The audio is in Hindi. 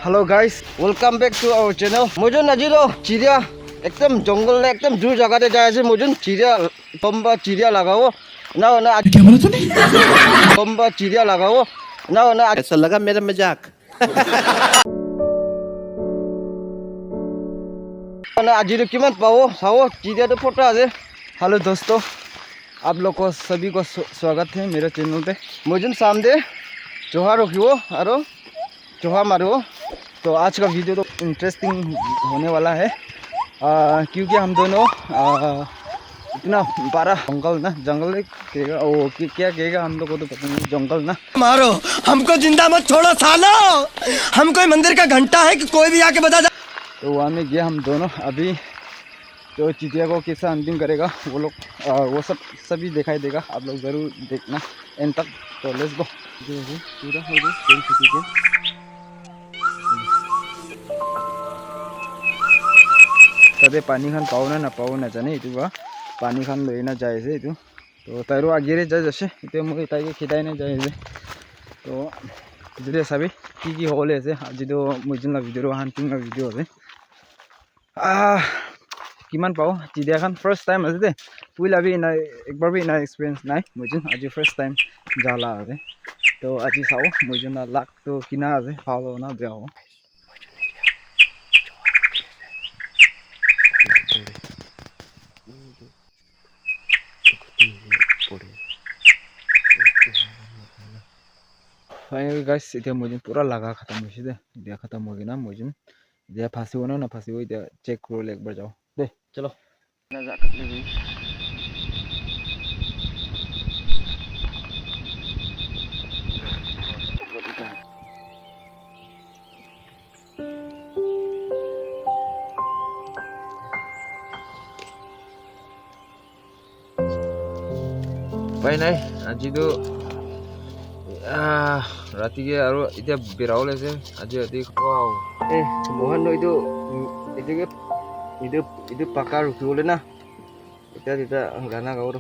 Hello guys welcome back to our channel मुझे नजीरो चिड़िया एकदम जंगल में एकदम दूर जगह पे जाए मुझे चिड़िया बम्बा चिड़िया लगाओ ना ना क्या बोला तूने? बम्बा चिड़िया लगाओ ना ना ऐसा लगा मेरा मजाक। ना आज किमान पाओ साओ चिड़िया तो फोटो आज हेलो दोस्तों आप लोग को सभी को स्वागत है मेरे चैनल पे मुझे सामने जोहा रखियो और जोहा मारो। तो आज का वीडियो तो इंटरेस्टिंग होने वाला है क्योंकि हम दोनों इतना बड़ा जंगल कहेगा वो क्या कहेगा हम लोग को तो पता नहीं जंगल ना मारो हमको जिंदा मत छोड़ो सालो। हम कोई मंदिर का घंटा है कि कोई भी आके बता। तो वहाँ में गया हम दोनों अभी तो चिड़िया को कैसा अंतिम करेगा वो लोग वो सब सभी दिखाई देगा आप लोग ज़रूर देखना एंड तक। तो लेट्स गो पूरा हो गया तदे पानी खान पाओ ना पाओ ना जाने इतना पानी खान लेना जाए से तो तारो आगे जाए जैसे इतने मुझे ताकि खिदाई नहीं जाए तो इधर सभी की होले से आज तो मुझे भिडिओ हान्टिंग भिडिओ है किमान पाओ चिड़ियाखान फर्स्ट टाइम आज दे पहला भी इना एक बार भी इना एक्सपीरियंस ना मुझे आज फर्स्ट टाइम जाला आज तो आज चाओ मुझे ना लाख तो किना आज भाव ना बेया हो फाइनली गाइस इतना मुझे पूरा लगा खत्म हो दे इतना खत्म हो गया ना मुझे इतना फांसी हो ना फांसी हो इतना चेक करो एक बार जाओ दे चलो भाई नहीं आज तो राति के और इतना बेराओ लेसे आज राति वाओ मोहन इतो इतो के इतो इतो पक्का रुकी बोले ना इतना इतना गाना गाओ